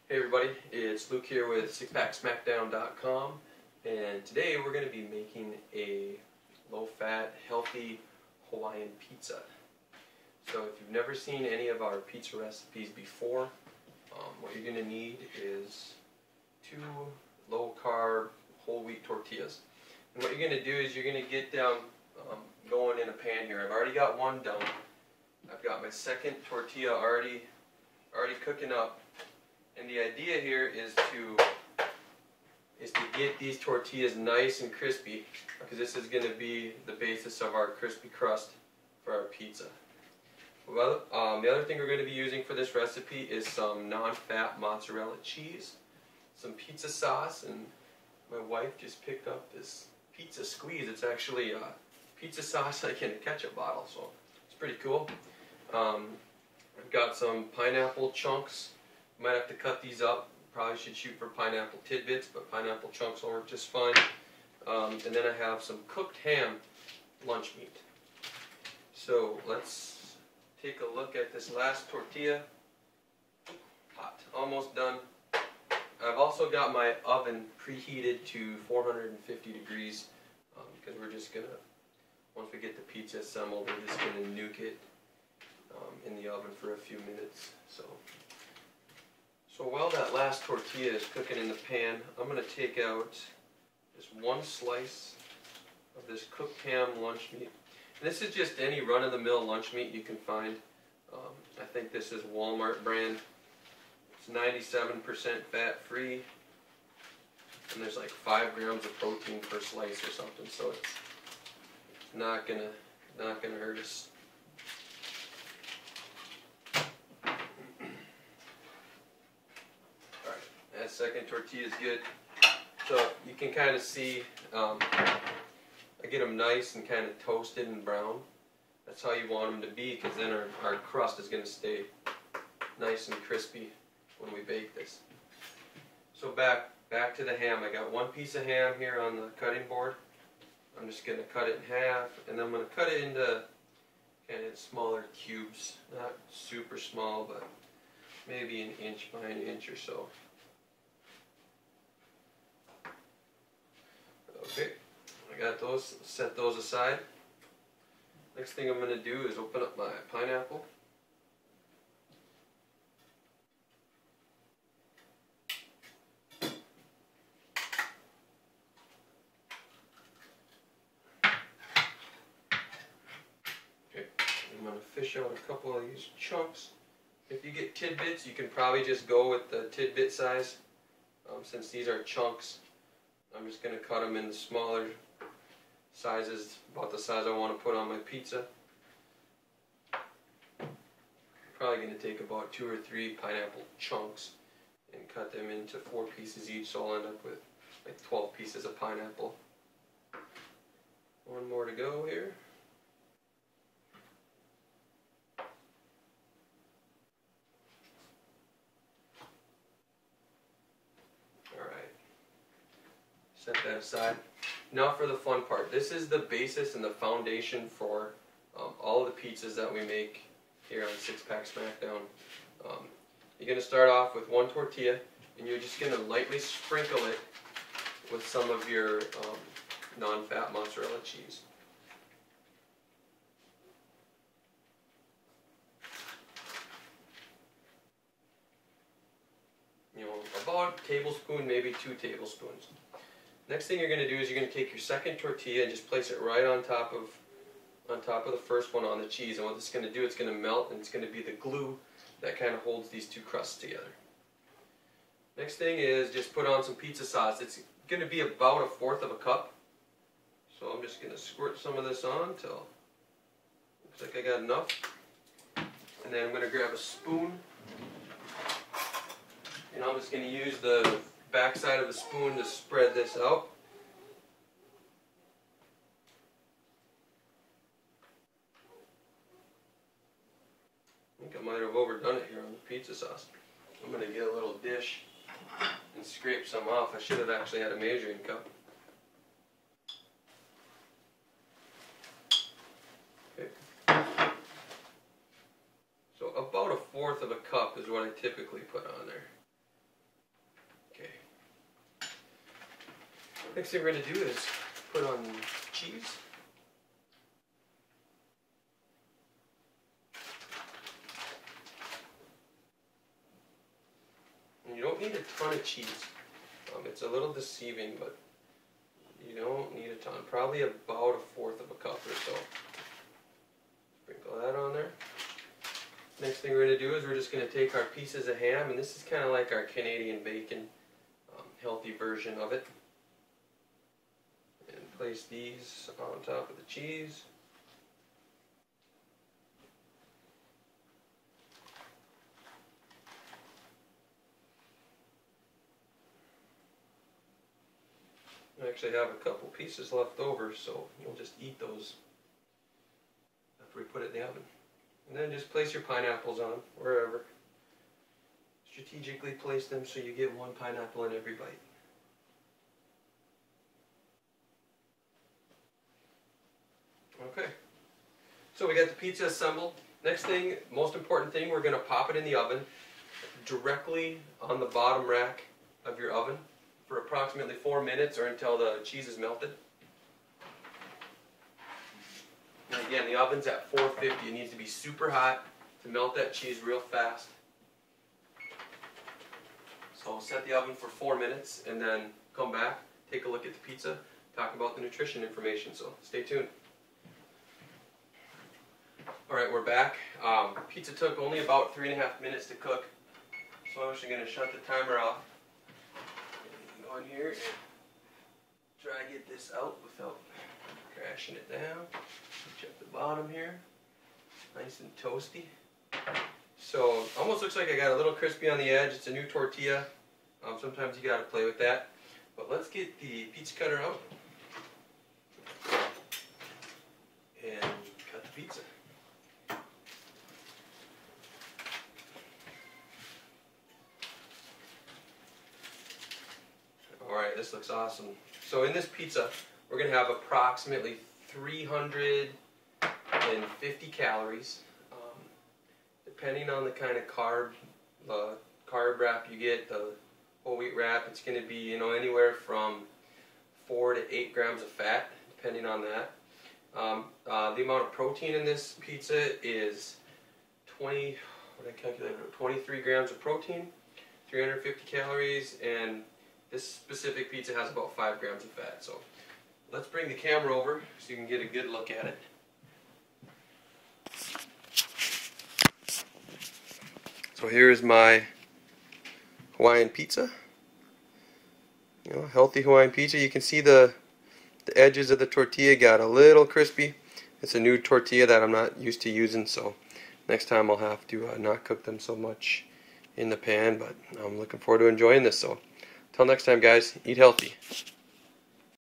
Hey everybody, it's Luke here with sixpacksmackdown.com, and today we're going to be making a low-fat, healthy Hawaiian pizza. So if you've never seen any of our pizza recipes before, what you're going to need is 2 low-carb whole wheat tortillas. And what you're going to do is you're going to get down going in a pan here. I've already got one done. I've got my second tortilla already cooking up. And the idea here is to get these tortillas nice and crispy, because this is going to be the basis of our crispy crust for our pizza. Well, the other thing we're going to be using for this recipe is some non-fat mozzarella cheese, some pizza sauce, and my wife just picked up this pizza squeeze. It's actually pizza sauce like in a ketchup bottle, so it's pretty cool. I've got some pineapple chunks. Might have to cut these up. Probably should shoot for pineapple tidbits, but pineapple chunks will work just fine. And then I have some cooked ham lunch meat. So let's take a look at this last tortilla. Hot, almost done. I've also got my oven preheated to 450 degrees because we're just gonna, once we get the pizza assembled, we're just gonna nuke it in the oven for a few minutes. So while that last tortilla is cooking in the pan, I'm going to take out just 1 slice of this cooked ham lunch meat. And this is just any run-of-the-mill lunch meat you can find. I think this is Walmart brand. It's 97% fat-free, and there's like 5 grams of protein per slice or something. So it's not gonna hurt us. That second tortilla is good. So you can kind of see, I get them nice and kind of toasted and brown. That's how you want them to be, because then our crust is going to stay nice and crispy when we bake this. So back to the ham. I got 1 piece of ham here on the cutting board. I'm just going to cut it in half, and then I'm going to cut it into kind of smaller cubes. Not super small, but maybe 1 inch by 1 inch or so. Okay, I got those, set those aside. Next thing I'm going to do is open up my pineapple. Okay, I'm going to fish out a couple of these chunks. If you get tidbits, you can probably just go with the tidbit size. Since these are chunks, I'm just going to cut them into smaller sizes, about the size I want to put on my pizza. Probably going to take about 2 or 3 pineapple chunks and cut them into 4 pieces each, so I'll end up with like 12 pieces of pineapple. 1 more to go here. Set that aside. Now for the fun part. This is the basis and the foundation for all of the pizzas that we make here on Six Pack Smackdown. You're going to start off with 1 tortilla, and you're just going to lightly sprinkle it with some of your non-fat mozzarella cheese. You know, about a tablespoon, maybe 2 tablespoons. Next thing you're going to do is you're going to take your second tortilla and just place it right on top of the first one on the cheese. And what it's going to do, it's going to melt, and it's going to be the glue that kind of holds these 2 crusts together. Next thing is just put on some pizza sauce. It's going to be about 1/4 of a cup. So I'm just going to squirt some of this on until looks like I got enough. And then I'm going to grab a spoon, and I'm just going to use the back side of the spoon to spread this out. I think I might have overdone it here on the pizza sauce. I'm going to get a little dish and scrape some off. I should have actually had a measuring cup. Okay. So about 1/4 of a cup is what I typically put on there. Next thing we're going to do is put on cheese. And you don't need a ton of cheese. It's a little deceiving, but you don't need a ton. Probably about 1/4 of a cup or so. Sprinkle that on there. Next thing we're going to do is we're just going to take our pieces of ham, and this is kind of like our Canadian bacon, healthy version of it. And place these on top of the cheese. I actually have a couple pieces left over, so you'll just eat those after we put it in the oven. And then just place your pineapples on them, wherever. Strategically place them so you get one pineapple in every bite. Okay, so we got the pizza assembled. Next thing, most important thing, we're going to pop it in the oven directly on the bottom rack of your oven for approximately 4 minutes or until the cheese is melted. And again, the oven's at 450. It needs to be super hot to melt that cheese real fast. So we'll set the oven for 4 minutes and then come back, take a look at the pizza, talk about the nutrition information. So stay tuned. Alright, we're back. Pizza took only about 3.5 minutes to cook. So I'm actually going to shut the timer off. Go in here and try to get this out without crashing it down. Check the bottom here. Nice and toasty. So almost looks like I got a little crispy on the edge. It's a new tortilla. Sometimes you got to play with that. But let's get the pizza cutter out and cut the pizza. Alright, this looks awesome. So in this pizza, we're going to have approximately 350 calories. Depending on the kind of carb wrap you get, the whole wheat wrap, it's going to be anywhere from 4 to 8 grams of fat, depending on that. The amount of protein in this pizza is 23 grams of protein, 350 calories, and this specific pizza has about 5 grams of fat. So let's bring the camera over so you can get a good look at it. So here's my Hawaiian pizza. Healthy Hawaiian pizza. You can see the edges of the tortilla got a little crispy. It's a new tortilla that I'm not used to using, so next time I'll have to not cook them so much in the pan, but I'm looking forward to enjoying this. So until next time, guys, eat healthy.